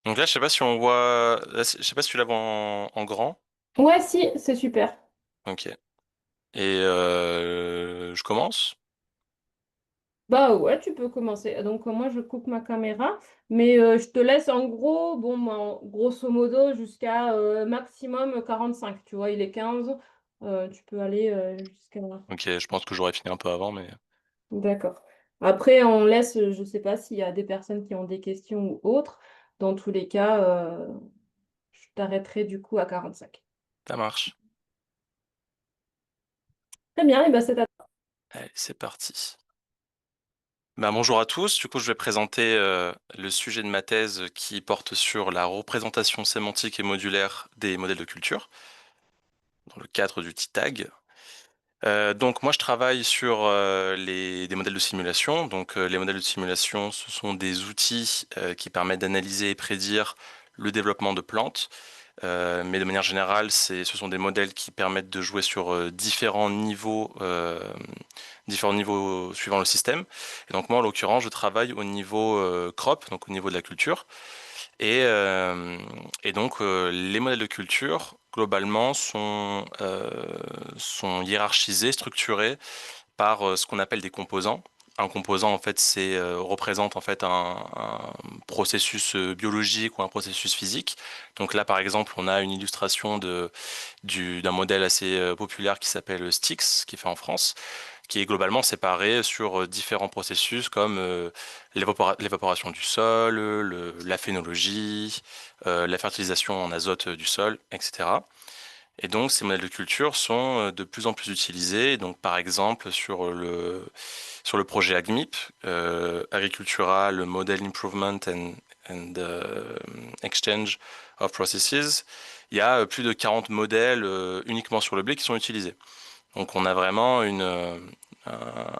Donc là, je sais pas si on voit, là, je sais pas si tu la vois en grand. Ouais, si, c'est super. Ok. Et je commence. Bah ouais, tu peux commencer. Donc moi, je coupe ma caméra, mais je te laisse en gros, bon, grosso modo, jusqu'à maximum 45. Tu vois, il est 15. Tu peux aller jusqu'à... Ok, je pense que j'aurais fini un peu avant, mais D'accord. Après, on laisse, je sais pas s'il y a des personnes qui ont des questions ou autres. Dans tous les cas, je t'arrêterai du coup à 45. ça marche. Très bien, et ben c'est à Allez, c'est parti. Bah, bonjour à tous. Du coup, je vais présenter le sujet de ma thèse qui porte sur la représentation sémantique et modulaire des modèles de culture dans le cadre du TITAG. Donc moi je travaille sur des modèles de simulation. Donc les modèles de simulation, ce sont des outils qui permettent d'analyser et prédire le développement de plantes. Mais de manière générale, ce sont des modèles qui permettent de jouer sur différents niveaux suivant le système. Et donc moi en l'occurrence, je travaille au niveau crop, donc au niveau de la culture. Et, euh, et donc, les modèles de culture, globalement, sont hiérarchisés, structurés par ce qu'on appelle des composants. Un composant, en fait, représente en fait un processus biologique ou un processus physique. Donc là, par exemple, on a une illustration d'un modèle assez populaire qui s'appelle Styx, qui est fait en France, qui est globalement séparé sur différents processus comme l'évaporation du sol, la phénologie, la fertilisation en azote du sol, etc. Et donc ces modèles de culture sont de plus en plus utilisés. Donc par exemple sur le projet AGMIP, Agricultural Model Improvement and Exchange of Processes, il y a plus de 40 modèles uniquement sur le blé qui sont utilisés. Donc on a vraiment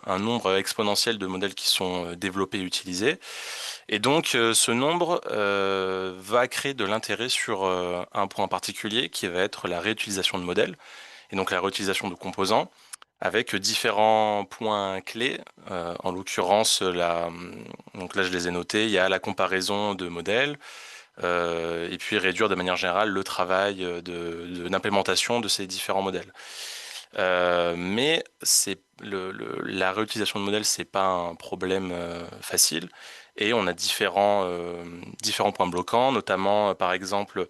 un nombre exponentiel de modèles qui sont développés et utilisés. Et donc ce nombre va créer de l'intérêt sur un point particulier qui va être la réutilisation de modèles et donc la réutilisation de composants avec différents points clés. En l'occurrence, donc là je les ai notés, il y a la comparaison de modèles, et puis réduire de manière générale le travail d'implémentation de ces différents modèles. Mais la réutilisation de modèles, c'est pas un problème facile. Et on a différents points bloquants, notamment par exemple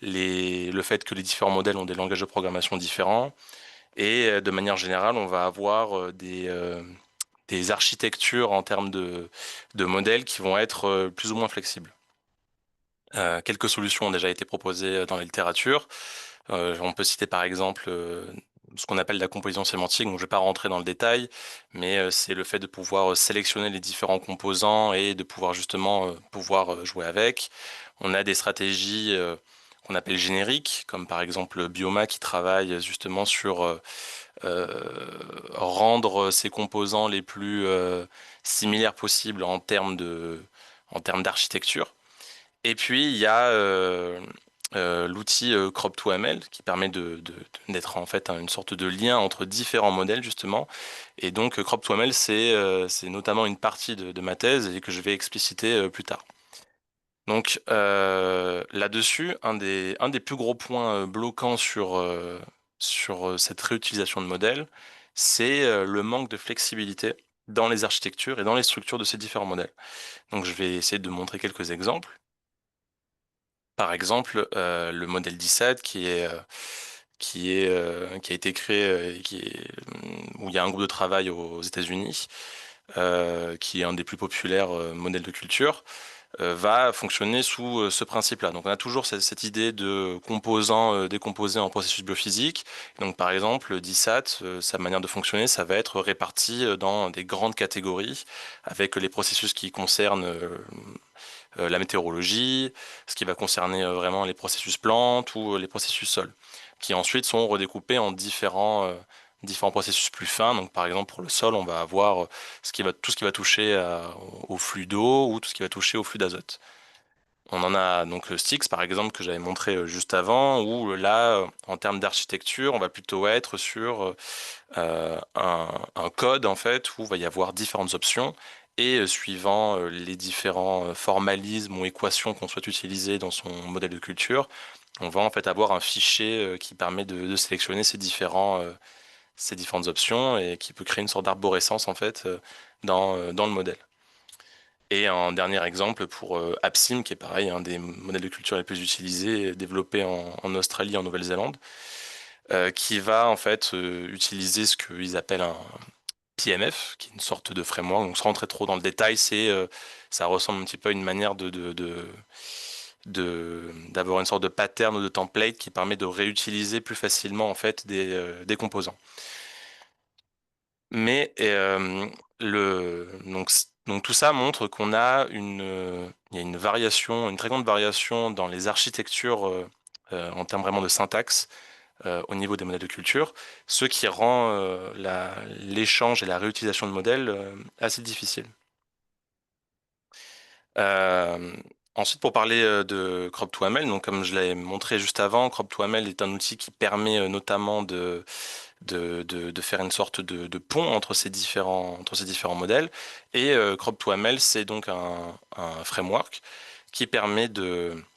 le fait que les différents modèles ont des langages de programmation différents. Et de manière générale, on va avoir des architectures en termes de modèles qui vont être plus ou moins flexibles. Quelques solutions ont déjà été proposées dans la littérature. On peut citer par exemple ce qu'on appelle la composition sémantique. Donc, je ne vais pas rentrer dans le détail, mais c'est le fait de pouvoir sélectionner les différents composants et de pouvoir justement pouvoir jouer avec. On a des stratégies qu'on appelle génériques, comme par exemple Bioma qui travaille justement sur rendre ces composants les plus similaires possibles en termes d'architecture. Et puis, il y a l'outil Crop2ML qui permet d'être en fait une sorte de lien entre différents modèles, justement. Et donc, Crop2ML, c'est notamment une partie de ma thèse et que je vais expliciter plus tard. Donc, là-dessus, un des plus gros points bloquants sur cette réutilisation de modèles, c'est le manque de flexibilité dans les architectures et dans les structures de ces différents modèles. Donc, je vais essayer de montrer quelques exemples. Par exemple, le modèle 17 qui a été créé où il y a un groupe de travail aux États-Unis, qui est un des plus populaires modèles de culture, va fonctionner sous ce principe-là. Donc on a toujours cette idée de composants décomposés en processus biophysiques. Donc par exemple, le DISAT, sa manière de fonctionner, ça va être réparti dans des grandes catégories avec les processus qui concernent la météorologie, ce qui va concerner vraiment les processus plantes ou les processus sol, qui ensuite sont redécoupés en différents processus plus fins. Donc, par exemple, pour le sol, on va avoir tout ce qui va toucher au flux d'eau ou tout ce qui va toucher au flux d'azote. On en a donc le Styx, par exemple, que j'avais montré juste avant, où là, en termes d'architecture, on va plutôt être sur un code, en fait, où il va y avoir différentes options Et suivant les différents formalismes ou équations qu'on souhaite utiliser dans son modèle de culture, on va en fait avoir un fichier qui permet de sélectionner ces différentes options et qui peut créer une sorte d'arborescence en fait dans le modèle. Et un dernier exemple pour AppSim, qui est pareil, un des modèles de culture les plus utilisés, développé en Australie et en Nouvelle-Zélande, qui va en fait utiliser ce qu'ils appellent un PMF, qui est une sorte de framework. Donc, sans rentrer trop dans le détail, ça ressemble un petit peu à une manière d'avoir une sorte de pattern ou de template qui permet de réutiliser plus facilement en fait des composants. Mais donc tout ça montre qu'on a il y a une variation, une très grande variation dans les architectures en termes vraiment de syntaxe au niveau des modèles de culture, ce qui rend l'échange et la réutilisation de modèles assez difficile. Euh, Ensuite, pour parler de Crop2ML, donc comme je l'ai montré juste avant, Crop2ML est un outil qui permet notamment de faire une sorte de pont entre ces différents modèles. Et Crop2ML, c'est donc un framework qui permet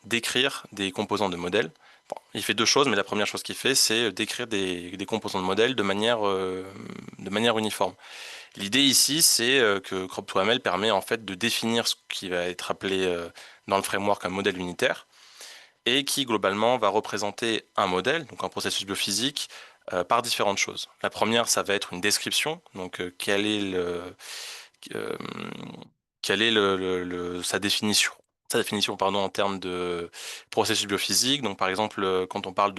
d'écrire des composants de modèles. Bon, il fait deux choses, mais la première chose qu'il fait, c'est d'écrire des composants de modèles de manière uniforme. L'idée ici, c'est que Crop2ML permet en fait de définir ce qui va être appelé dans le framework un modèle unitaire et qui globalement va représenter un modèle, donc un processus biophysique, par différentes choses. La première, ça va être une description, donc euh, sa définition pardon, en termes de processus biophysique. Donc par exemple, quand on parle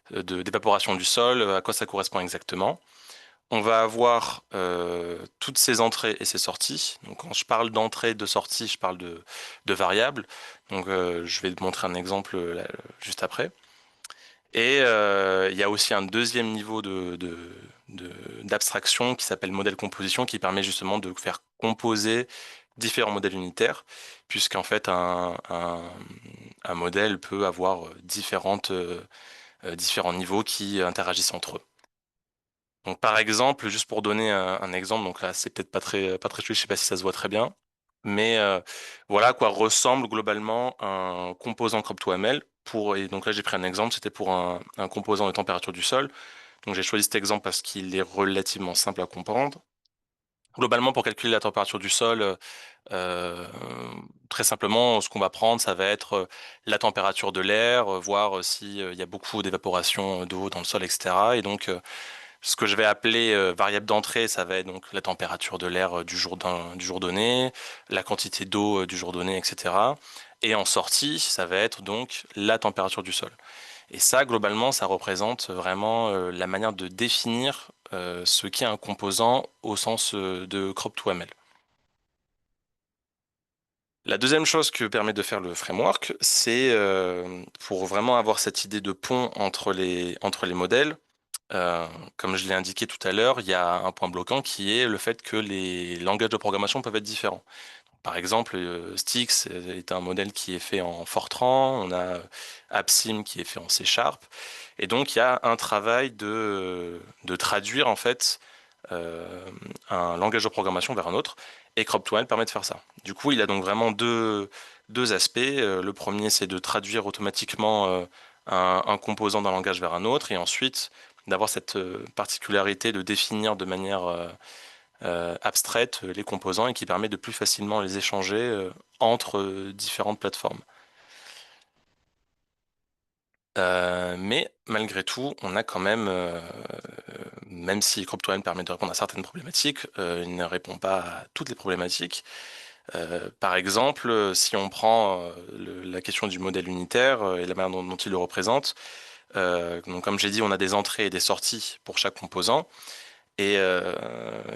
d'évaporation du sol, à quoi ça correspond exactement. On va avoir toutes ces entrées et ces sorties. Donc quand je parle d'entrée et de sortie, je parle de variables. Donc je vais te montrer un exemple là, juste après. Et il y a aussi un deuxième niveau d'abstraction qui s'appelle modèle composition, qui permet justement de faire composer différents modèles unitaires, puisqu'en fait un modèle peut avoir différents niveaux qui interagissent entre eux. Donc par exemple, juste pour donner un exemple, donc là c'est peut-être pas très fluide, je sais pas si ça se voit très bien, mais voilà à quoi ressemble globalement un composant Crop2ML et donc là j'ai pris un exemple, c'était pour un composant de température du sol. Donc j'ai choisi cet exemple parce qu'il est relativement simple à comprendre. Globalement, pour calculer la température du sol, euh, très simplement, ce qu'on va prendre, ça va être la température de l'air, voir s'il y a beaucoup d'évaporation d'eau dans le sol, etc. Et donc ce que je vais appeler variable d'entrée, ça va être donc la température de l'air du jour donné, la quantité d'eau du jour donné, etc. Et en sortie, ça va être donc la température du sol. Et ça, globalement, ça représente vraiment la manière de définir ce qu'est un composant au sens de Crop2ML. La deuxième chose que permet de faire le framework, c'est pour vraiment avoir cette idée de pont entre les modèles. Euh, Comme je l'ai indiqué tout à l'heure, il y a un point bloquant qui est le fait que les langages de programmation peuvent être différents. Par exemple, Stix est un modèle qui est fait en Fortran, on a AppSim qui est fait en C Sharp, et donc il y a un travail de traduire en fait euh, un langage de programmation vers un autre, et Crop2ML permet de faire ça. Du coup, il a donc vraiment deux aspects. Le premier, c'est de traduire automatiquement un composant d'un langage vers un autre, et ensuite d'avoir cette particularité de définir de manière abstraite les composants et qui permet de plus facilement les échanger entre différentes plateformes. Mais malgré tout, on a quand même, même si Crop2ML permet de répondre à certaines problématiques, il ne répond pas à toutes les problématiques. Par exemple, si on prend la question du modèle unitaire et la manière dont il le représente, donc comme j'ai dit, on a des entrées et des sorties pour chaque composant et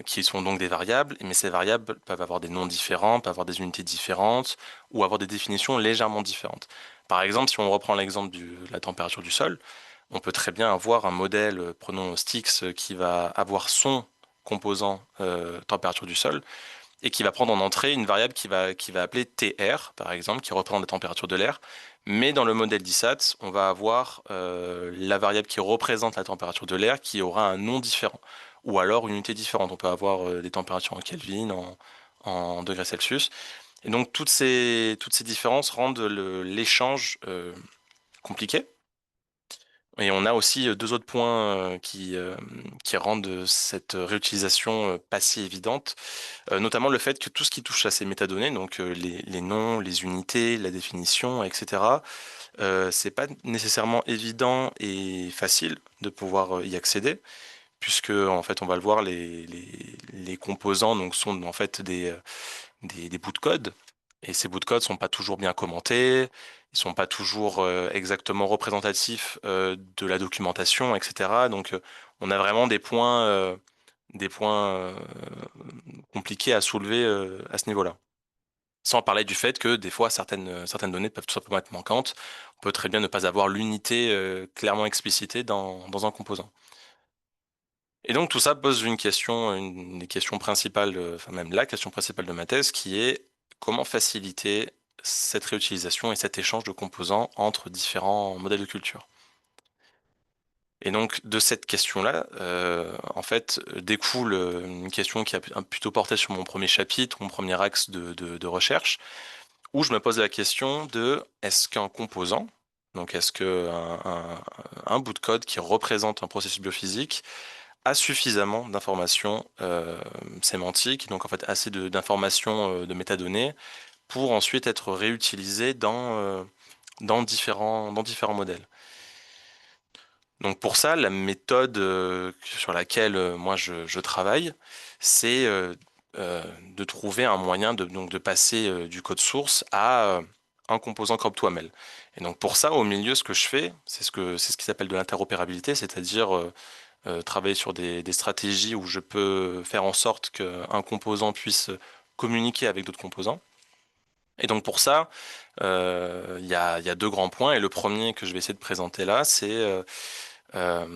qui sont donc des variables, mais ces variables peuvent avoir des noms différents, peuvent avoir des unités différentes ou avoir des définitions légèrement différentes. Par exemple, si on reprend l'exemple de la température du sol, on peut très bien avoir un modèle, prenons Stix, qui va avoir son composant température du sol et qui va prendre en entrée une variable qui va appeler TR, par exemple, qui représente la température de l'air. Mais dans le modèle d'ISAT, on va avoir la variable qui représente la température de l'air qui aura un nom différent, ou alors une unité différente. On peut avoir des températures en Kelvin, en degrés Celsius. Et donc toutes ces différences rendent l'échange compliqué. Et on a aussi deux autres points qui rendent cette réutilisation pas si évidente, notamment le fait que tout ce qui touche à ces métadonnées, donc les noms, les unités, la définition, etc., c'est pas nécessairement évident et facile de pouvoir y accéder, puisque en fait on va le voir, les composants donc sont en fait des bouts de code, et ces bouts de code sont pas toujours bien commentés, ils sont pas toujours exactement représentatifs de la documentation, etc. Donc on a vraiment des points compliqués à soulever à ce niveau-là. Sans parler du fait que des fois certaines données peuvent tout simplement être manquantes. On peut très bien ne pas avoir l'unité clairement explicitée dans un composant. Et donc tout ça pose une des questions principales, enfin même la question principale de ma thèse, qui est comment faciliter cette réutilisation et cet échange de composants entre différents modèles de culture. Et donc de cette question-là, en fait, découle une question qui a plutôt porté sur mon premier chapitre, mon premier axe de recherche, où je me pose la question de est-ce qu'un composant, donc est-ce un bout de code qui représente un processus biophysique, a suffisamment d'informations sémantiques, donc en fait assez d'informations de métadonnées pour ensuite être réutilisées dans différents modèles. Donc pour ça, la méthode sur laquelle moi je travaille, c'est de trouver un moyen donc de passer du code source à un composant CropToAML. Et donc pour ça, au milieu, ce que je fais, c'est ce qui s'appelle de l'interopérabilité, c'est-à-dire travailler sur des stratégies où je peux faire en sorte qu'un composant puisse communiquer avec d'autres composants. Et donc pour ça, il y a deux grands points. Et le premier que je vais essayer de présenter là, c'est euh,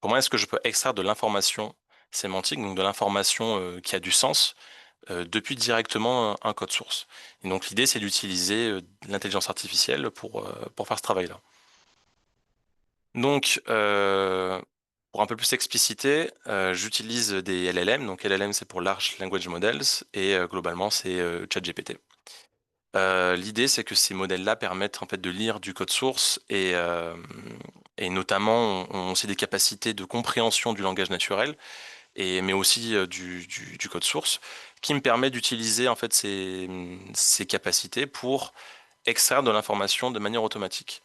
comment est-ce que je peux extraire de l'information sémantique, donc de l'information qui a du sens, depuis directement un code source. Et donc l'idée, c'est d'utiliser l'intelligence artificielle pour faire ce travail-là. Donc, pour un peu plus expliciter, j'utilise des LLM. Donc LLM, c'est pour Large Language Models, et globalement, c'est ChatGPT. L'idée, c'est que ces modèles-là permettent en fait de lire du code source et notamment ont aussi des capacités de compréhension du langage naturel, mais aussi du code source, qui me permet d'utiliser en fait ces capacités pour extraire de l'information de manière automatique.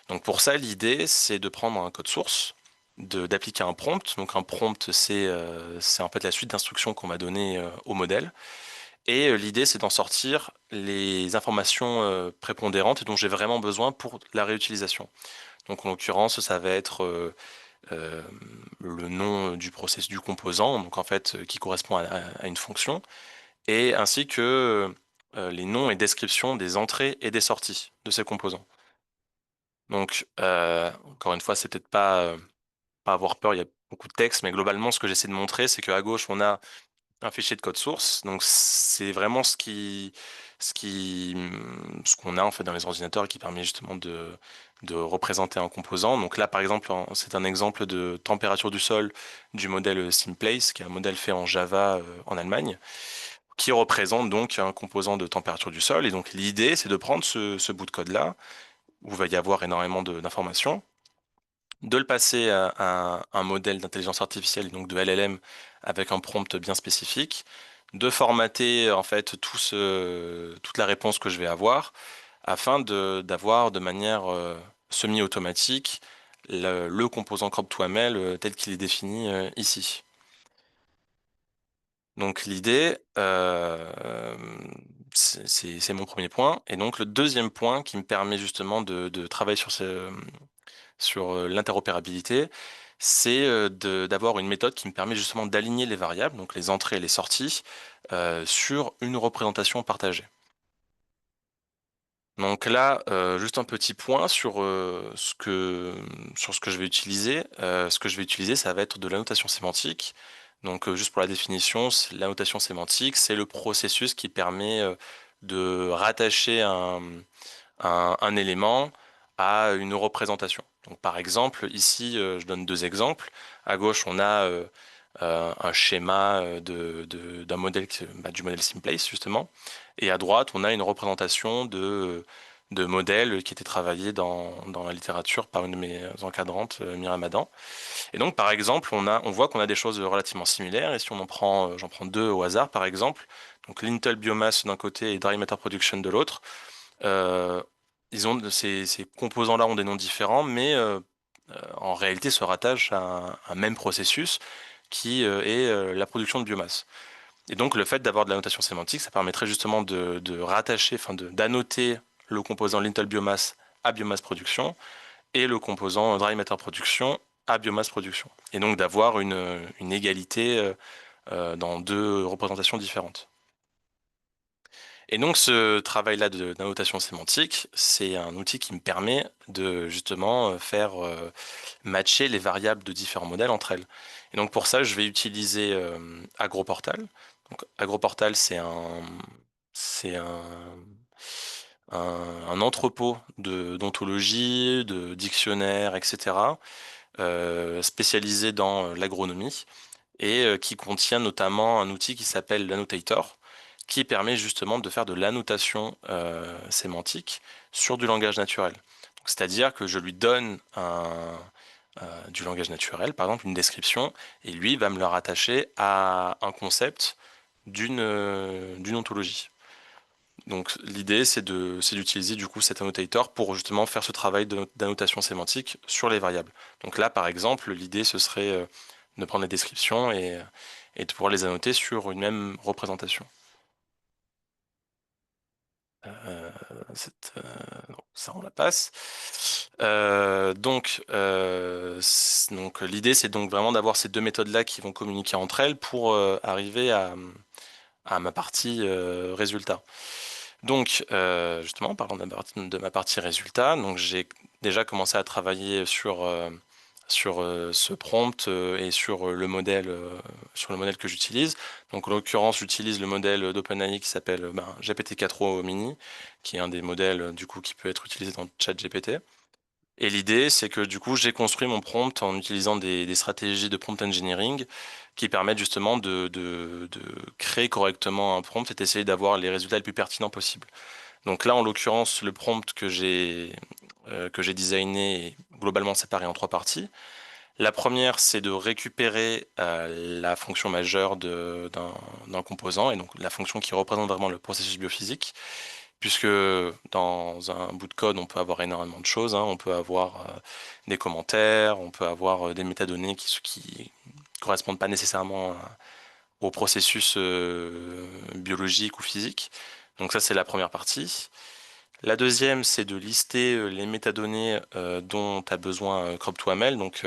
Donc pour ça, l'idée, c'est de prendre un code source, d'appliquer un prompt. Donc un prompt, c'est en fait la suite d'instructions qu'on va donner au modèle. Et l'idée, c'est d'en sortir les informations prépondérantes et dont j'ai vraiment besoin pour la réutilisation. Donc en l'occurrence, ça va être euh, le nom du processus du composant, donc en fait qui correspond à une fonction, et ainsi que les noms et descriptions des entrées et des sorties de ces composants. Donc encore une fois, c'est peut-être pas avoir peur, il y a beaucoup de texte, mais globalement, ce que j'essaie de montrer, c'est qu'à gauche, on a un fichier de code source. Donc c'est vraiment ce qu'on a en fait dans les ordinateurs et qui permet justement de représenter un composant. Donc là, par exemple, c'est un exemple de température du sol du modèle Simplace, qui est un modèle fait en Java en Allemagne, qui représente donc un composant de température du sol. Et donc l'idée, c'est de prendre ce bout de code-là, où il va y avoir énormément d'informations, de le passer à un modèle d'intelligence artificielle, donc de LLM, avec un prompt bien spécifique, de formater en fait toute la réponse que je vais avoir, afin d'avoir de manière semi-automatique le composant crop2ml tel qu'il est défini ici. Donc l'idée, c'est mon premier point. Et donc le deuxième point qui me permet justement de travailler sur l'interopérabilité, c'est d'avoir une méthode qui me permet justement d'aligner les variables, donc les entrées et les sorties, sur une représentation partagée. Donc là, juste un petit point sur ce que je vais utiliser. Ce que je vais utiliser, ça va être de la notation sémantique. Donc juste pour la définition, la notation sémantique, c'est le processus qui permet de rattacher un élément à une représentation. Donc par exemple, ici, je donne deux exemples. À gauche, on a un schéma d'un modèle, du modèle Simplace justement. Et à droite, on a une représentation de modèles qui étaient travaillés dans la littérature par une de mes encadrantes, Myriam Adam. Et donc, par exemple, on voit qu'on a des choses relativement similaires. Et si j'en prends deux au hasard, par exemple, donc Lintel Biomass d'un côté et Dry Matter Production de l'autre, euh, ces composants-là ont des noms différents, mais en réalité se rattachent à un même processus qui est la production de biomasse. Et donc, le fait d'avoir de la notation sémantique, ça permettrait justement de rattacher, d'annoter le composant Lintel Biomass à biomasse production et le composant Dry Matter Production à biomasse production. Et donc d'avoir une égalité dans deux représentations différentes. Et donc ce travail-là d'annotation sémantique, c'est un outil qui me permet de justement faire matcher les variables de différents modèles entre elles. Et donc pour ça, je vais utiliser AgroPortal. Donc AgroPortal, c'est un entrepôt d'ontologie, de dictionnaires, etc., spécialisé dans l'agronomie et qui contient notamment un outil qui s'appelle l'annotator, qui permet justement de faire de l'annotation sémantique sur du langage naturel. C'est-à-dire que je lui donne du langage naturel, par exemple une description, et lui va me le rattacher à un concept d'une ontologie. Donc l'idée c'est d'utiliser du coup cet annotator pour justement faire ce travail d'annotation sémantique sur les variables. Donc là par exemple l'idée ce serait de prendre les descriptions et de pouvoir les annoter sur une même représentation. Euh, non, ça on la passe. Donc l'idée c'est donc vraiment d'avoir ces deux méthodes-là qui vont communiquer entre elles pour arriver à ma partie résultat. Donc, justement, en parlant de ma partie résultat, donc j'ai déjà commencé à travailler sur ce prompt et sur le modèle que j'utilise. Donc, en l'occurrence, j'utilise le modèle d'OpenAI qui s'appelle GPT-4o Mini, qui est un des modèles du coup qui peut être utilisé dans ChatGPT. Et l'idée, c'est que du coup, j'ai construit mon prompt en utilisant des stratégies de prompt engineering qui permettent justement de créer correctement un prompt et d'essayer d'avoir les résultats les plus pertinents possibles. Donc là, en l'occurrence, le prompt que j'ai designé est globalement séparé en trois parties. La première, c'est de récupérer la fonction majeure d'un composant, et donc la fonction qui représente vraiment le processus biophysique, puisque dans un bout de code, on peut avoir énormément de choses, hein. On peut avoir des commentaires, on peut avoir des métadonnées qui correspondent pas nécessairement au processus biologique ou physique. Donc ça, c'est la première partie. La deuxième, c'est de lister les métadonnées dont a besoin Crop2ML. Donc,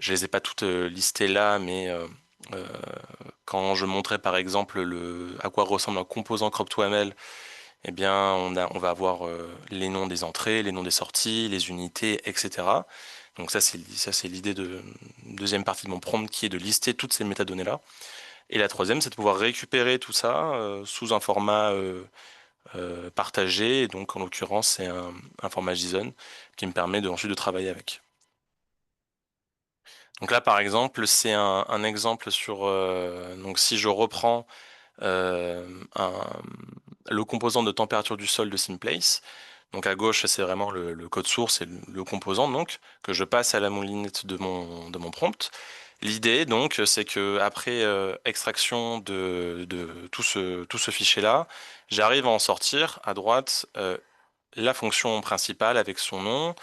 je les ai pas toutes listées là, mais euh, quand je montrais par exemple à quoi ressemble un composant Crop2ML, eh bien, on va avoir les noms des entrées, les noms des sorties, les unités, etc. Donc ça, c'est l'idée de deuxième partie de mon prompt qui est de lister toutes ces métadonnées-là. Et la troisième, c'est de pouvoir récupérer tout ça sous un format partagé. Et donc, en l'occurrence, c'est un format JSON qui me permet ensuite de travailler avec. Donc là, par exemple, c'est un exemple sur... donc si je reprends euh, un- le composant de température du sol de Simplace, donc à gauche, c'est vraiment le code source et le composant donc que je passe à la moulinette de mon prompt. L'idée donc, c'est que après extraction de tout ce fichier-là, j'arrive à en sortir à droite la fonction principale avec son nom,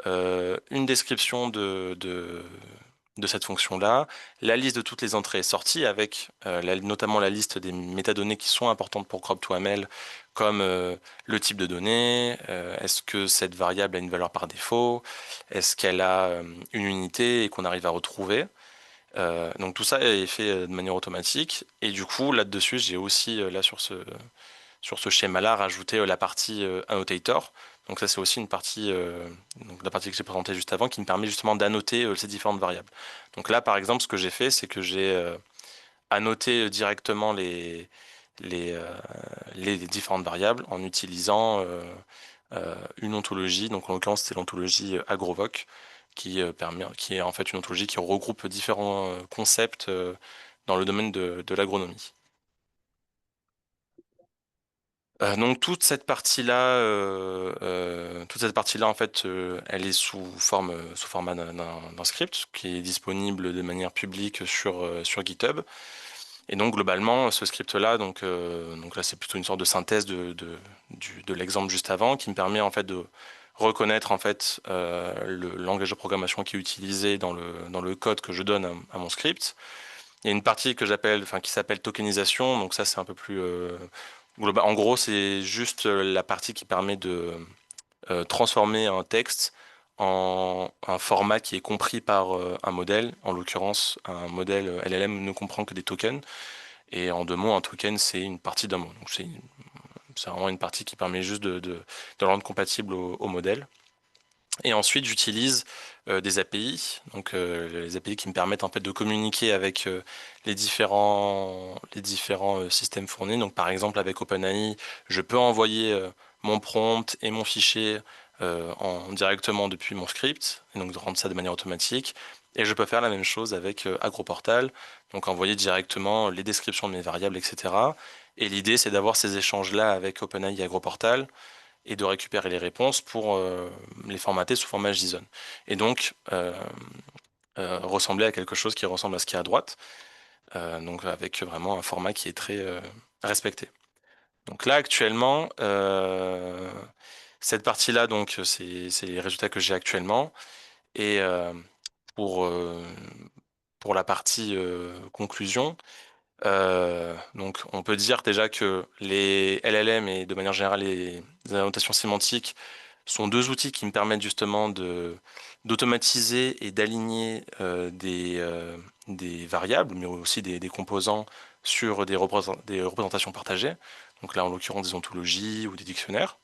une description de cette fonction-là, la liste de toutes les entrées et sorties avec notamment la liste des métadonnées qui sont importantes pour Crop2ML, comme le type de données, est-ce que cette variable a une valeur par défaut, est-ce qu'elle a une unité et qu'on arrive à retrouver. Donc tout ça est fait de manière automatique et du coup là-dessus j'ai aussi là sur ce schéma-là rajouté la partie annotator. Donc ça c'est aussi une partie, donc la partie que j'ai présentée juste avant qui me permet justement d'annoter ces différentes variables. Donc là par exemple ce que j'ai fait c'est que j'ai annoté directement les, euh, les différentes variables en utilisant une ontologie. Donc en l'occurrence c'était l'ontologie AgroVoc qui est en fait une ontologie qui regroupe différents concepts dans le domaine de l'agronomie. Donc toute cette partie-là en fait, elle est sous format d'un script qui est disponible de manière publique sur GitHub. Et donc globalement, ce script-là, donc là c'est plutôt une sorte de synthèse de l'exemple juste avant, qui me permet en fait de reconnaître en fait le langage de programmation qui est utilisé dans le code que je donne à mon script. Il y a une partie qui s'appelle tokenisation. Donc ça c'est un peu plus en gros, c'est juste la partie qui permet de transformer un texte en un format qui est compris par un modèle. En l'occurrence, un modèle LLM ne comprend que des tokens. Et en deux mots, un token, c'est une partie d'un mot. Donc c'est vraiment une partie qui permet juste de le rendre compatible au modèle. Et ensuite, j'utilise des API, donc les API qui me permettent en fait de communiquer avec les différents systèmes fournis. Donc par exemple avec OpenAI, je peux envoyer mon prompt et mon fichier directement depuis mon script, et donc de rendre ça de manière automatique. Et je peux faire la même chose avec AgroPortal, donc envoyer directement les descriptions de mes variables, etc. Et l'idée, c'est d'avoir ces échanges-là avec OpenAI et AgroPortal et de récupérer les réponses pour les formater sous format JSON. Et donc, ressembler à quelque chose qui ressemble à ce qui est à droite, donc avec vraiment un format qui est très respecté. Donc là, actuellement, cette partie-là, donc, c'est les résultats que j'ai actuellement. Et pour, euh, pour la partie conclusion, donc, on peut dire déjà que les LLM et de manière générale les annotations sémantiques sont deux outils qui me permettent justement d'automatiser et d'aligner des variables, mais aussi des composants sur des représentations partagées. Donc là, en l'occurrence, des ontologies ou des dictionnaires.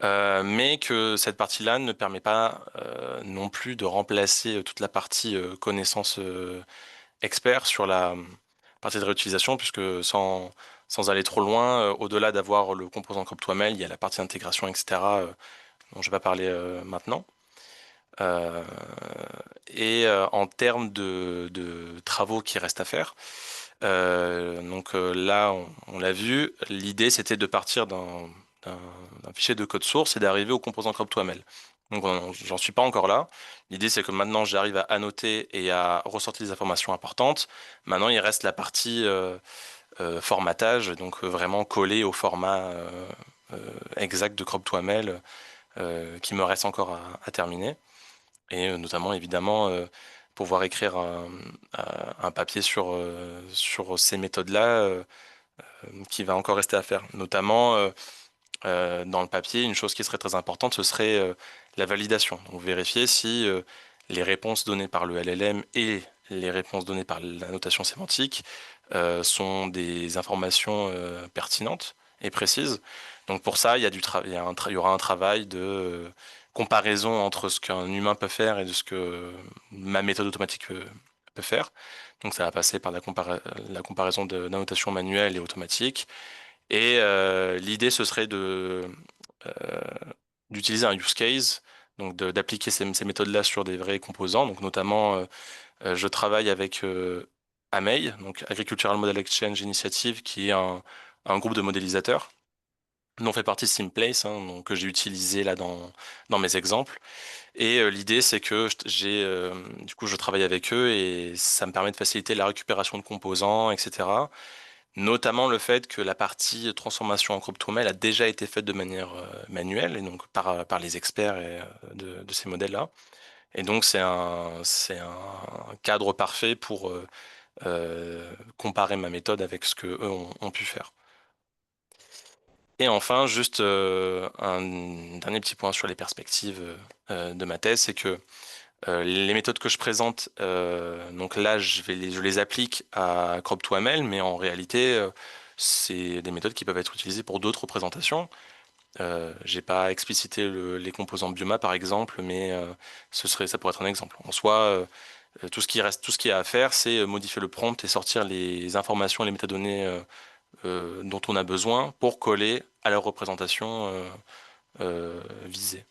Mais que cette partie-là ne permet pas non plus de remplacer toute la partie connaissance expert sur la partie de réutilisation, puisque sans aller trop loin, au-delà d'avoir le composant CropToML, il y a la partie intégration, etc., dont je vais pas parler maintenant. Euh, et en termes de travaux qui restent à faire, là, on l'a vu, l'idée c'était de partir d'un- d'un fichier de code source et d'arriver au composant CropToML. Donc j'en suis pas encore là. L'idée c'est que maintenant j'arrive à annoter et à ressortir des informations importantes. Maintenant il reste la partie formatage, donc vraiment collé au format exact de CropToML qui me reste encore à terminer. Et notamment évidemment pouvoir écrire un papier sur ces méthodes-là qui va encore rester à faire. Notamment dans le papier, une chose qui serait très importante, ce serait la validation. Donc vérifier si les réponses données par le LLM et les réponses données par la notation sémantique sont des informations pertinentes et précises. Donc pour ça, il y aura un travail de comparaison entre ce qu'un humain peut faire et de ce que ma méthode automatique peut faire. Donc ça va passer par la comparaison d'annotation manuelle et automatique. Et l'idée, ce serait euh, d'utiliser un use case, donc d'appliquer ces méthodes-là sur des vrais composants. Donc notamment, je travaille avec AMEI, donc Agricultural Model Exchange Initiative, qui est un groupe de modélisateurs dont fait partie Simplace, hein, donc, que j'ai utilisé là dans mes exemples. Et l'idée, c'est que du coup, je travaille avec eux et ça me permet de faciliter la récupération de composants, etc. Notamment le fait que la partie transformation en CropToML a déjà été faite de manière manuelle et donc par les experts de ces modèles-là. Et donc c'est un cadre parfait pour comparer ma méthode avec ce que eux ont pu faire. Et enfin, juste un dernier petit point sur les perspectives de ma thèse, c'est que les méthodes que je présente, donc là, je les applique à CropToML, mais en réalité, c'est des méthodes qui peuvent être utilisées pour d'autres représentations. J'ai pas explicité les composants Bioma, par exemple, mais ça pourrait être un exemple. En soi, tout ce qu'il y a à faire, c'est modifier le prompt et sortir les informations et les métadonnées dont on a besoin pour coller à la représentation visée.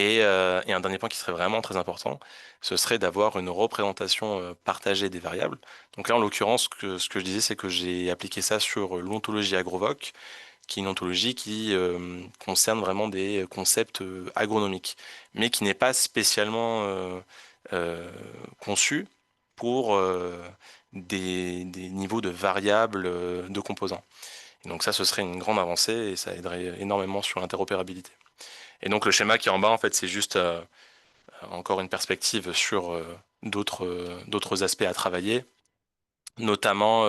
Et un dernier point qui serait vraiment très important, ce serait d'avoir une représentation partagée des variables. Donc là, en l'occurrence, ce que je disais, c'est que j'ai appliqué ça sur l'ontologie agrovoc, qui est une ontologie qui concerne vraiment des concepts agronomiques, mais qui n'est pas spécialement euh, conçue pour des niveaux de variables de composants. Et donc ça, ce serait une grande avancée et ça aiderait énormément sur l'interopérabilité. Et donc le schéma qui est en bas, en fait, c'est juste encore une perspective sur d'autres aspects à travailler, notamment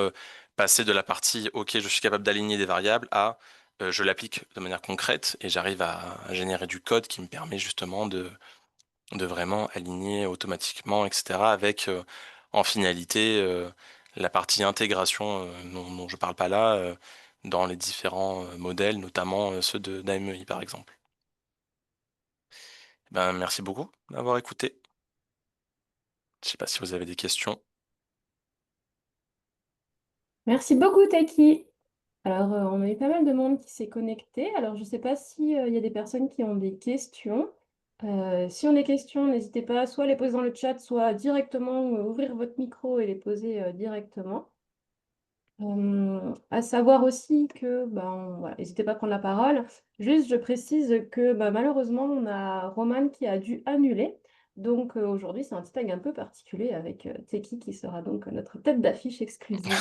passer de la partie OK, je suis capable d'aligner des variables à je l'applique de manière concrète et j'arrive à générer du code qui me permet justement de vraiment aligner automatiquement, etc. avec en finalité la partie intégration dont je parle pas là dans les différents modèles, notamment ceux de d'AMEI par exemple. Ben, merci beaucoup d'avoir écouté. Je sais pas si vous avez des questions. Merci beaucoup, Taki. Alors, on a eu pas mal de monde qui s'est connecté. Alors, je ne sais pas s'il y a des personnes qui ont des questions. Si on a des questions, n'hésitez pas soit à les poser dans le chat, soit directement ouvrir votre micro et les poser directement. À savoir aussi que, ben, voilà, n'hésitez pas à prendre la parole. Juste, je précise que bah, malheureusement, on a Roman qui a dû annuler. Donc aujourd'hui, c'est un petit tag un peu particulier avec Teki qui sera donc notre tête d'affiche exclusive.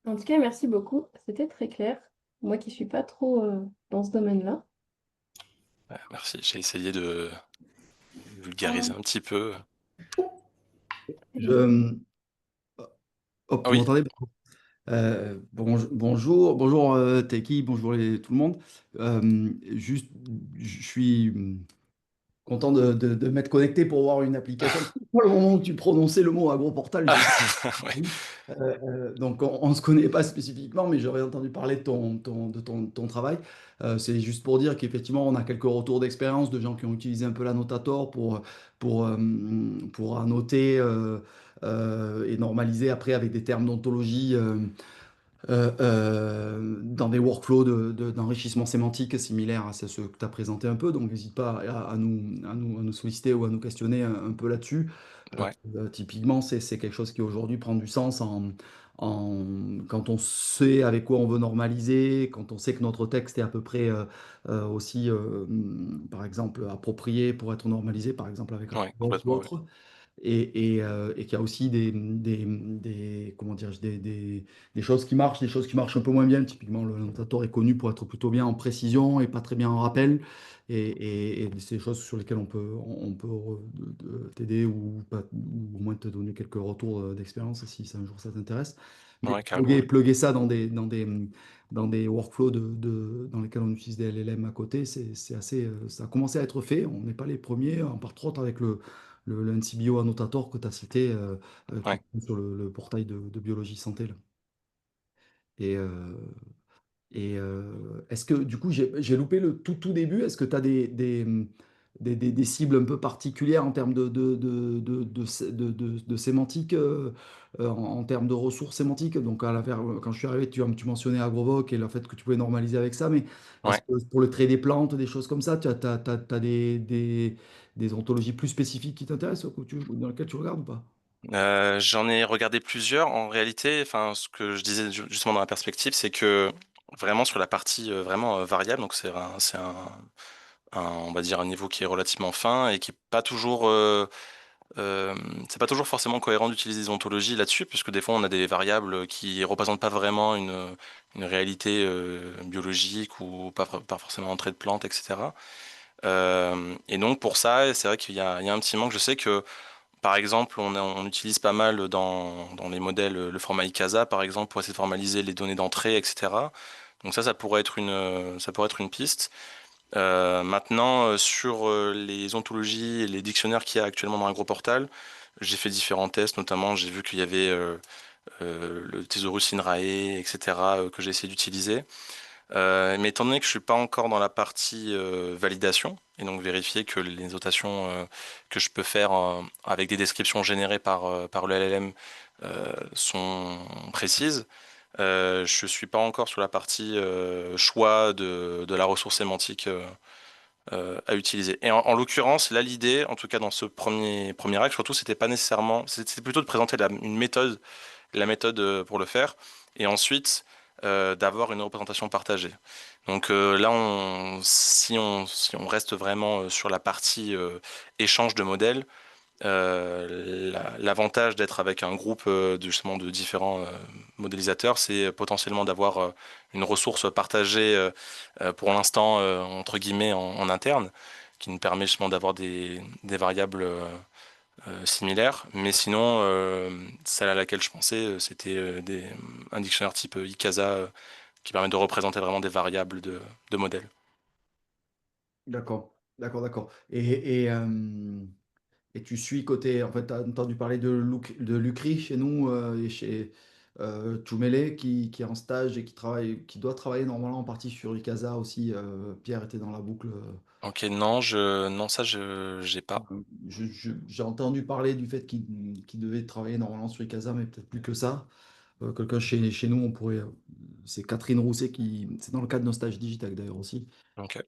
En tout cas, merci beaucoup. C'était très clair. Moi qui suis pas trop dans ce domaine-là. Merci. J'ai essayé de vulgariser Ah, un petit peu. Je, hop, Ah vous oui. m'entendez? Bonjour, bonjour Teki, bonjour tout le monde. Juste, je suis content de m'être connecté pour voir une application. Pour le moment où tu prononçais le mot agroportal, j'ai dit. Ouais. Donc, on ne se connaît pas spécifiquement, mais j'aurais entendu parler de ton travail. C'est juste pour dire qu'effectivement, on a quelques retours d'expérience de gens qui ont utilisé un peu l'annotator pour, euh, pour annoter et normaliser après avec des termes d'ontologie. Dans des workflows d'enrichissement sémantique similaires à ceux que tu as présenté un peu. Donc, n'hésite pas à nous solliciter ou à nous questionner un peu là-dessus. Ouais. Typiquement, c'est quelque chose qui aujourd'hui prend du sens quand on sait avec quoi on veut normaliser, quand on sait que notre texte est à peu près aussi, par exemple, approprié pour être normalisé, par exemple avec Ouais, Artwork ou complètement, oui. autre et qu'il y a aussi comment dire, des choses qui marchent, des choses qui marchent un peu moins bien. Typiquement, le notateur est connu pour être plutôt bien en précision et pas très bien en rappel. Et c'est des choses sur lesquelles on peut t'aider ou au moins te donner quelques retours d'expérience si un jour ça t'intéresse. Mais Ouais, carrément, ouais. plugger ça dans des workflows dans lesquels on utilise des LLM à côté, c'est assez, ça a commencé à être fait. On n'est pas les premiers, en part avec le NCBio Annotator que tu as cité, qui Ouais. est sur le portail de Biologie Santé. Là. Et, euh, est-ce que, du coup, j'ai loupé le tout début. Est-ce que tu as des cibles un peu particulières en termes de sémantique, en termes de ressources sémantiques? Donc, quand je suis arrivé, tu mentionnais AgroVoc et le fait que tu pouvais normaliser avec ça, mais est-ce Ouais. que pour le trait des plantes, des choses comme ça, tu as des ontologies plus spécifiques qui t'intéressent, dans lesquelles tu regardes ou pas? J'en ai regardé plusieurs. En réalité, enfin, ce que je disais justement dans la perspective, c'est que vraiment sur la partie vraiment variable, donc on va dire un niveau qui est relativement fin et qui est pas toujours, c'est pas toujours forcément cohérent d'utiliser des ontologies là-dessus, puisque des fois on a des variables qui représentent pas vraiment une réalité biologique ou pas forcément un trait de plante, etc. Et donc pour ça, c'est vrai il y a un petit manque. Je sais que par exemple, on utilise pas mal dans les modèles le format ICASA, par exemple, pour essayer de formaliser les données d'entrée, etc. Donc ça pourrait être ça pourrait être une piste. Maintenant, sur les ontologies et les dictionnaires qu'il y a actuellement dans l'AgroPortal, j'ai fait différents tests, notamment j'ai vu qu'il y avait le Thesaurus in Rae, etc., que j'ai essayé d'utiliser. Mais étant donné que je suis pas encore dans la partie validation, et donc vérifier que les notations que je peux faire avec des descriptions générées par le LLM sont précises, Je suis pas encore sur la partie choix de la ressource sémantique à utiliser. Et en l'occurrence, là, l'idée, en tout cas dans ce premier acte, surtout, c'était pas nécessairement, c'était plutôt de présenter une méthode, la méthode pour le faire, et ensuite d'avoir une représentation partagée. Donc là, si on reste vraiment sur la partie échange de modèles, l'avantage d'être avec un groupe justement de différents modélisateurs, c'est potentiellement d'avoir une ressource partagée pour l'instant entre guillemets en interne, qui nous permet justement d'avoir des variables similaires. Mais sinon, celle à laquelle je pensais, c'était un dictionnaire type Icasa qui permet de représenter vraiment des variables de modèles. D'accord, d'accord, d'accord. Et tu suis côté, en fait, tu as entendu parler de Lucry chez nous et chez Tchoumélé qui est en stage et qui doit travailler normalement en partie sur Icasa aussi. Pierre était dans la boucle. Ok, non, ça, je j'ai pas. J'ai entendu parler du fait qu'il devait travailler normalement sur Icasa, mais peut-être plus que ça. Quelqu'un chez nous, on pourrait. C'est Catherine Rousset c'est dans le cadre d'un stage digital d'ailleurs aussi. Ok.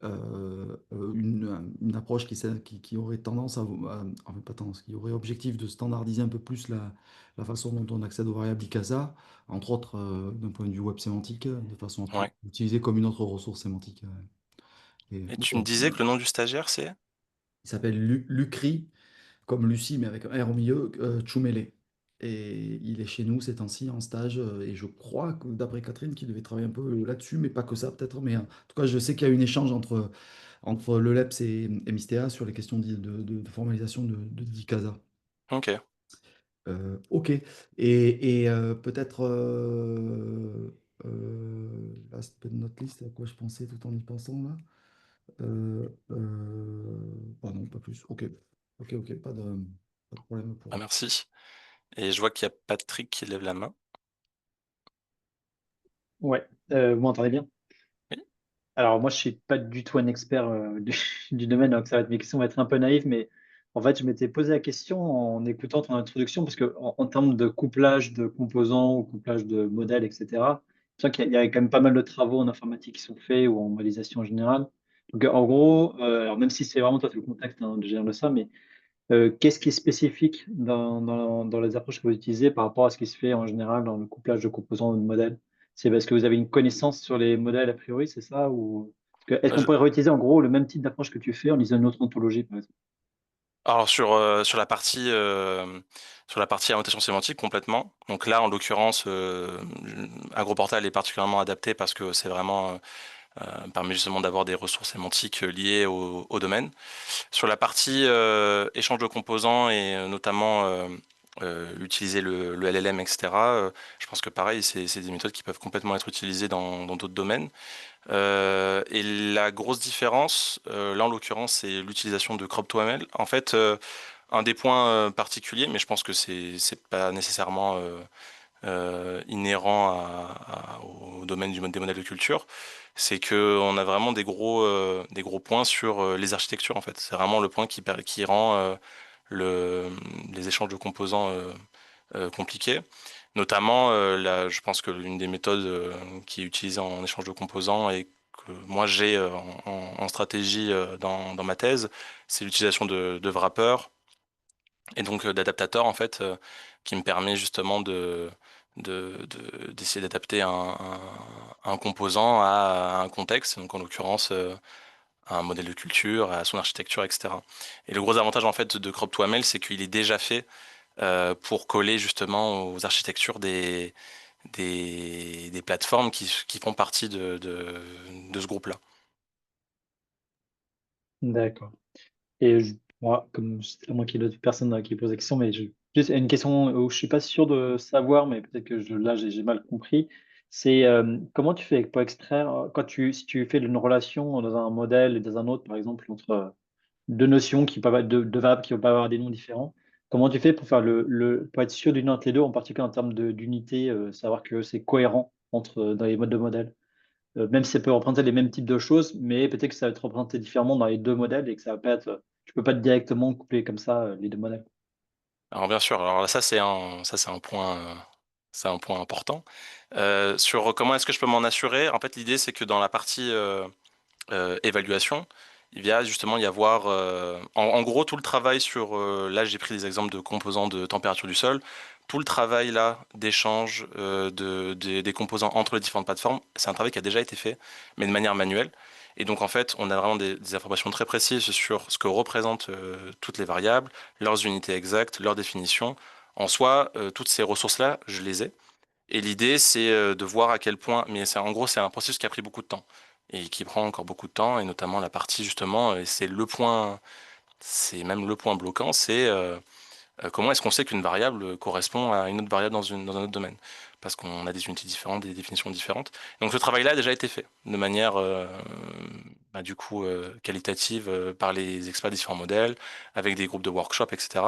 Une approche qui aurait tendance enfin, pas tendance, qui aurait objectif de standardiser un peu plus la façon dont on accède aux variables ICASA, entre autres d'un point de vue web sémantique, de façon à Ouais. l'utiliser comme une autre ressource sémantique. Et tu me D'accord. disais que le nom du stagiaire, c'est? Il s'appelle Lucry, comme Lucie, mais avec un R au milieu, Tchoumélé. Et il est chez nous ces temps-ci en stage, et je crois que d'après Catherine, qu'il devait travailler un peu là-dessus, mais pas que ça peut-être. Mais en tout cas, je sais qu'il y a eu un échange entre le LEPS et Mistea sur les questions de formalisation d'ICASA. Ok. Ok. Et peut-être last but not least, à quoi je pensais tout en y pensant là. Non, pas plus. Ok. Ok, ok, pas de problème Ah, pour. merci. Et je vois qu'il y a Patrick qui lève la main. Ouais, vous m'entendez bien? Oui. Alors moi, je suis pas du tout un expert du domaine, donc mes questions vont être un peu naïves, mais en fait, je m'étais posé la question en écoutant ton introduction, parce que en termes de couplage de composants ou couplage de modèles, etc., je sens qu'il y a quand même pas mal de travaux en informatique qui sont faits ou en modélisation en général. Donc en gros, alors même si c'est vraiment toi, c'est le contexte de gérer de ça, mais qu'est-ce qui est spécifique dans les approches que vous utilisez par rapport à ce qui se fait en général dans le couplage de composants ou de modèles? C'est parce que vous avez une connaissance sur les modèles a priori, c'est ça? Ou... Est-ce qu'on Je- pourrait réutiliser en gros le même type d'approche que tu fais en lisant une autre ontologie, par exemple? Alors sur la partie annotation sémantique complètement. Donc là, en l'occurrence, AgroPortal est particulièrement adapté parce que c'est vraiment permet justement d'avoir des ressources sémantiques liées au domaine. Sur la partie échange de composants et notamment utiliser le LLM, etc., je pense que pareil, c'est des méthodes qui peuvent complètement être utilisées dans d'autres domaines. Et la grosse différence, là en l'occurrence, c'est l'utilisation de crop2ml. En fait, un des points particuliers, mais je pense que c'est pas nécessairement inhérent au domaine des modèles de culture, c'est que on a vraiment des gros points sur les architectures en fait. C'est vraiment le point qui rend le, les échanges de composants compliqués. Notamment, là, je pense que l'une des méthodes qui est utilisée en échange de composants et que moi j'ai en stratégie dans ma thèse, c'est l'utilisation de wrappers et donc d'adaptateurs en fait qui me permet justement d'essayer d'adapter un composant à un contexte, donc en l'occurrence à un modèle de culture, à son architecture, etc. Et le gros avantage en fait de Crop2ML, c'est qu'il est déjà fait pour coller justement aux architectures des plateformes qui font partie de ce groupe-là. D'accord. Et moi, comme c'est à moi qui d'autres personnes qui posent des questions, mais juste une question où je suis pas sûr de savoir, mais peut-être que là j'ai mal compris. C'est comment tu fais pour extraire si tu fais une relation dans un modèle et dans un autre, par exemple, entre deux notions qui peuvent être deux verbes qui peuvent avoir des noms différents. Comment tu fais pour faire pour être sûr d'une entre les deux, en particulier en termes d'unité, savoir que c'est cohérent dans les modes de modèle? Même si ça peut représenter les mêmes types de choses, mais peut-être que ça va être représenté différemment dans les deux modèles et que ça va pas être, tu peux pas directement couper comme ça les deux modèles. Alors bien sûr, alors là, ça c'est un point c'est un point important. Sur comment est-ce que je peux m'en assurer, en fait, l'idée, c'est que dans la partie évaluation, il va justement y avoir, en gros, tout le travail sur, là, j'ai pris des exemples de composants de température du sol, tout le travail là d'échange des composants entre les différentes plateformes, c'est un travail qui a déjà été fait, mais de manière manuelle. Et donc, en fait, on a vraiment des informations très précises sur ce que représentent toutes les variables, leurs unités exactes, leurs définitions. En soi, toutes ces ressources-là, je les ai. Et l'idée, c'est de voir à quel point, mais c'est en gros, c'est un processus qui a pris beaucoup de temps et qui prend encore beaucoup de temps, et notamment la partie justement, et c'est le point, c'est même le point bloquant, c'est comment est-ce qu'on sait qu'une variable correspond à une autre variable dans un autre domaine? Parce qu'on a des unités différentes, des définitions différentes. Donc ce travail-là a déjà été fait de manière du coup qualitative par les experts des différents modèles, avec des groupes de workshop, etc.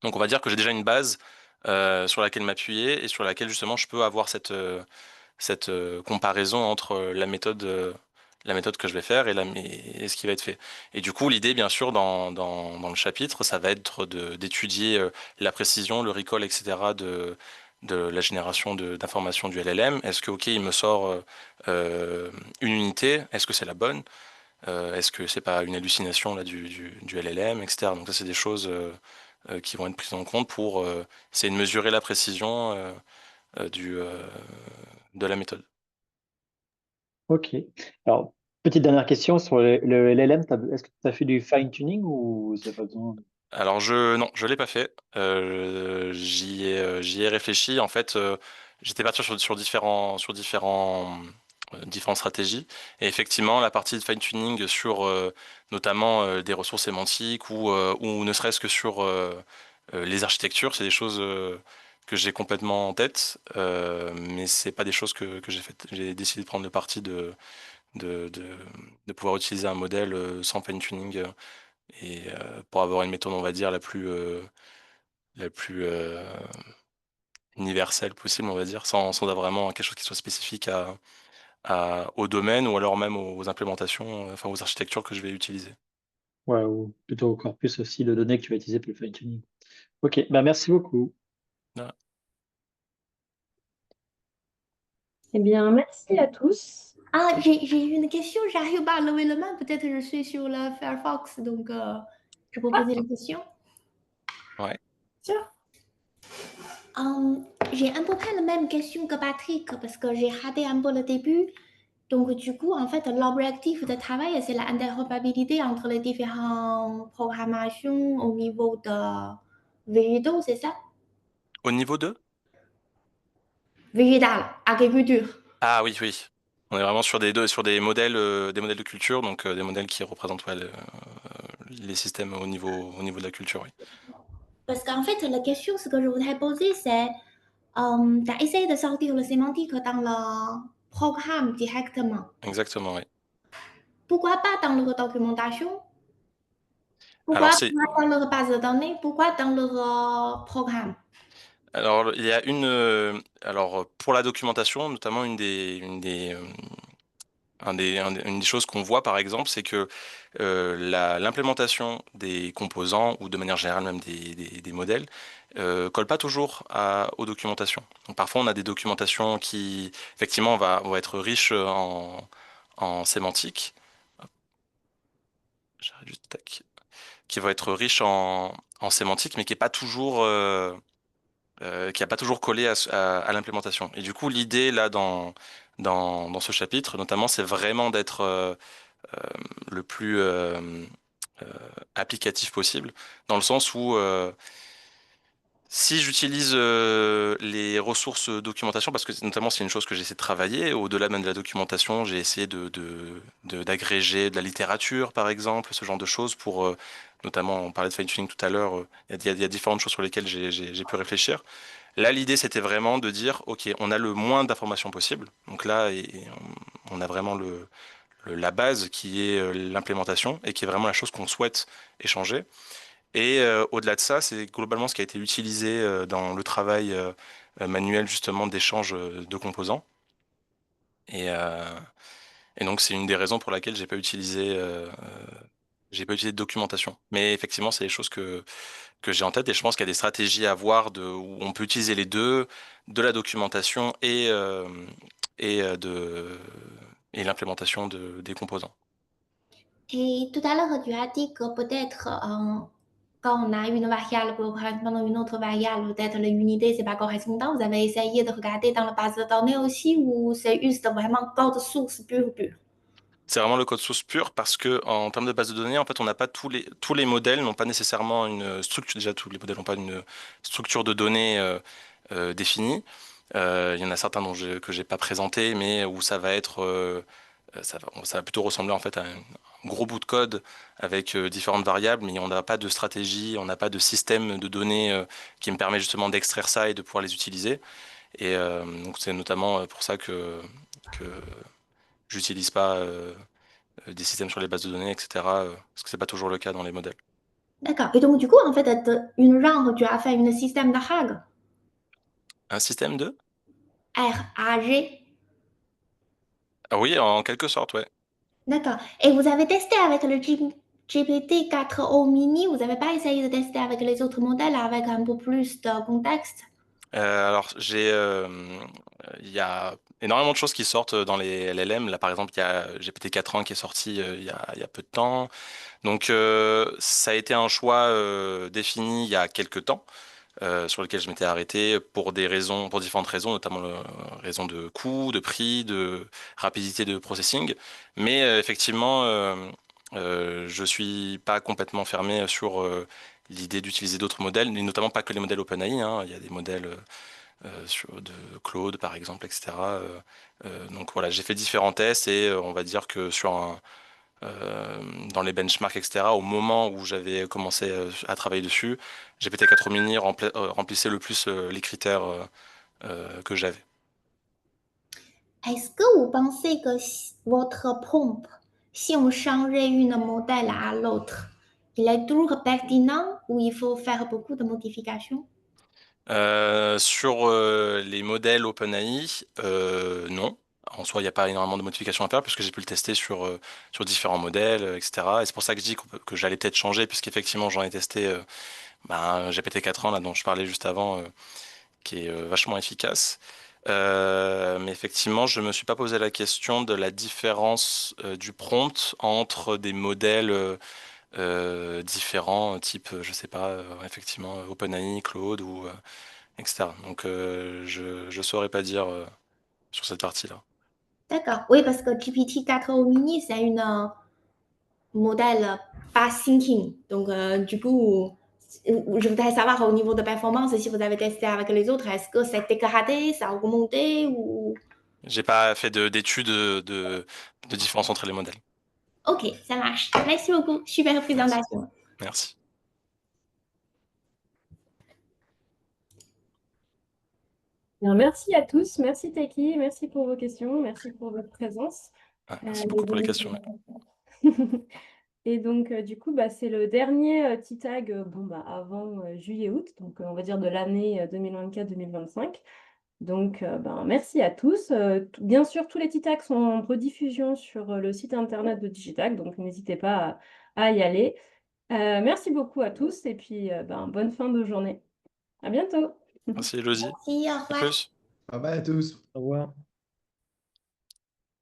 Donc on va dire que j'ai déjà une base sur laquelle m'appuyer et sur laquelle justement je peux avoir cette comparaison entre la méthode que je vais faire et ce qui va être fait. Et du coup, l'idée, bien sûr, dans le chapitre, ça va être d'étudier la précision, le recall, etc. de la génération d'informations du LLM. Est-ce que, OK, il me sort une unité? Est-ce que c'est la bonne? Est-ce que c'est pas une hallucination là, du LLM, etc. Donc ça, c'est des choses qui vont être prises en compte pour essayer de mesurer la précision euh, du, euh, de la méthode. Ok. Alors, petite dernière question sur le LLM. Est-ce que tu as fait du fine-tuning ou ça pas besoin? Alors non, je l'ai pas fait. J'y ai réfléchi. En fait, j'étais parti sur différentes stratégies. Et effectivement, la partie de fine-tuning sur notamment des ressources sémantiques ou ne serait-ce que sur les architectures, c'est des choses que j'ai complètement en tête, mais c'est pas des choses que j'ai faites. J'ai décidé de prendre le parti de, de, de pouvoir utiliser un modèle sans fine-tuning et pour avoir une méthode, on va dire, la plus universelle possible, on va dire, sans avoir vraiment quelque chose qui soit spécifique au domaine ou alors même aux implémentations, enfin aux architectures que je vais utiliser. Ouais, ou plutôt au corpus aussi de données que tu vas utiliser pour le fine-tuning. Ok, bah merci beaucoup. Voilà. Eh bien, merci à tous. Ah, j'ai une question, j'arrive pas à lever la main. Peut-être que je suis sur le Firefox, donc je peux poser la question. Ouais. Sûr. J'ai à peu près la même question que Patrick parce que j'ai raté un peu le début. Donc, du coup, en fait, l'objectif de travail, c'est l'interopérabilité entre les différentes programmations au niveau de végétaux, c'est ça? Au niveau 2? Végétal, agriculture. Ah oui, oui. On est vraiment sur des modèles de culture, donc des modèles qui représentent ouais, les systèmes au niveau de la culture, oui. Parce qu'en fait, la question ce que je voudrais poser, c'est tu as essayé de sortir le sémantique dans le programme directement. Exactement, oui. Pourquoi pas dans leur documentation? Alors Pourquoi pas dans leur base de données? Pourquoi dans leur programme? alors il y a alors pour la documentation, notamment une des choses qu'on voit par exemple, c'est que l'implémentation des composants ou de manière générale même des modèles colle pas toujours aux documentations. Donc parfois on a des documentations qui effectivement vont être riches en sémantique. Hop, j'arrête juste, tac. Qui vont être riches en sémantique, mais qui est pas toujours qui a pas toujours collé à l'implémentation. Et du coup, l'idée là dans ce chapitre, notamment, c'est vraiment d'être le plus euh, applicatif possible, dans le sens où si j'utilise les ressources documentation, parce que notamment c'est une chose que j'essaie de travailler, au-delà même de la documentation, j'ai essayé d'agréger de la littérature, par exemple, ce genre de choses pour, notamment, on parlait de fine-tuning tout à l'heure, il y a différentes choses sur lesquelles j'ai pu réfléchir. Là, l'idée, c'était vraiment de dire, OK, on a le moins d'informations possible. Donc là, on a vraiment la base qui est l'implémentation et qui est vraiment la chose qu'on souhaite échanger. Et au-delà de ça, c'est globalement ce qui a été utilisé dans le travail manuel justement d'échange de composants. Et, euh, et donc c'est une des raisons pour laquelle j'ai pas utilisé de documentation. Mais effectivement, c'est des choses que j'ai en tête et je pense qu'il y a des stratégies à voir où on peut utiliser les deux de la documentation et l'implémentation des composants. Et tout à l'heure, tu as dit que peut-être quand on a une variable correspondant à une autre variable, peut-être l'unité, c'est pas correspondant. Vous avez essayé de regarder dans la base de données aussi ou c'est juste vraiment code source pur pur? C'est vraiment le code source pur parce que en termes de base de données, en fait, on n'a pas tous les modèles n'ont pas nécessairement une structure. Déjà, tous les modèles n'ont pas une structure de données définie. Il y en a certains que j'ai pas présenté, mais où ça va être, ça va plutôt ressembler en fait à un gros bout de code avec différentes variables, mais on n'a pas de stratégie, on n'a pas de système de données qui me permet justement d'extraire ça et de pouvoir les utiliser. Et donc c'est notamment pour ça que j'utilise pas des systèmes sur les bases de données, etc. Parce que c'est pas toujours le cas dans les modèles. D'accord. Et donc, du coup, en fait, une range, tu as fait un système de RAG. Un système de? R-A-G. Ah oui, en quelque sorte, ouais. D'accord. Et vous avez testé avec le GPT-4o mini, vous n'avez pas essayé de tester avec les autres modèles avec un peu plus de contexte? Alors, il y a énormément de choses qui sortent dans les LLM. Là, par exemple, il y a GPT-4 qui est sorti il y a peu de temps. Donc, ça a été un choix défini il y a quelques temps, sur lequel je m'étais arrêté pour pour différentes raisons, notamment raisons de coût, de prix, de rapidité de processing. Mais effectivement, je suis pas complètement fermé sur l'idée d'utiliser d'autres modèles, et notamment pas que les modèles OpenAI, hein. Il y a des modèles de Claude, par exemple, etc. Donc voilà, j'ai fait différents tests et on va dire que euh, dans les benchmarks, etc., au moment où j'avais commencé à travailler dessus, GPT-4 Mini remplissait le plus les critères que j'avais. Est-ce que vous pensez que votre prompt, si on changeait une modèle à l'autre, il est toujours pertinent ou il faut faire beaucoup de modifications? Sur les modèles OpenAI, non. En soi, il n'y a pas énormément de modifications à faire puisque j'ai pu le tester sur différents modèles, etc. Et c'est pour ça que je dis que j'allais peut-être changer puisqu'effectivement, j'en ai testé un GPT-4 là, dont je parlais juste avant, qui est vachement efficace. Mais effectivement, je me suis pas posé la question de la différence du prompt entre des modèles différents, type, je sais pas, effectivement, OpenAI, Claude ou etc. Donc, je saurais pas dire sur cette partie-là. D'accord. Oui, parce que GPT-4o mini, c'est un modèle fast thinking. Donc, du coup, je voudrais savoir au niveau de performance, si vous avez testé avec les autres, est-ce que c'est dégradé, ça a augmenté ou... J'ai pas fait d'études de différence entre les modèles. Ok, ça marche. Merci beaucoup. Super Merci. présentation. Merci. Bien, merci à tous, merci Taki, merci pour vos questions, merci pour votre présence. Ah, merci beaucoup pour les questions. Et donc, du coup, bah, c'est le dernier T-Tag avant juillet-août, donc on va dire de l'année 2024-2025. Donc, merci à tous. Bien sûr, tous les T-Tags sont en rediffusion sur le site internet de Digitag, donc n'hésitez pas à y aller. Merci beaucoup à tous et puis bonne fin de journée. À bientôt. Merci, Elodie. Merci, au À revoir. plus. Bye bye à tous. Au revoir.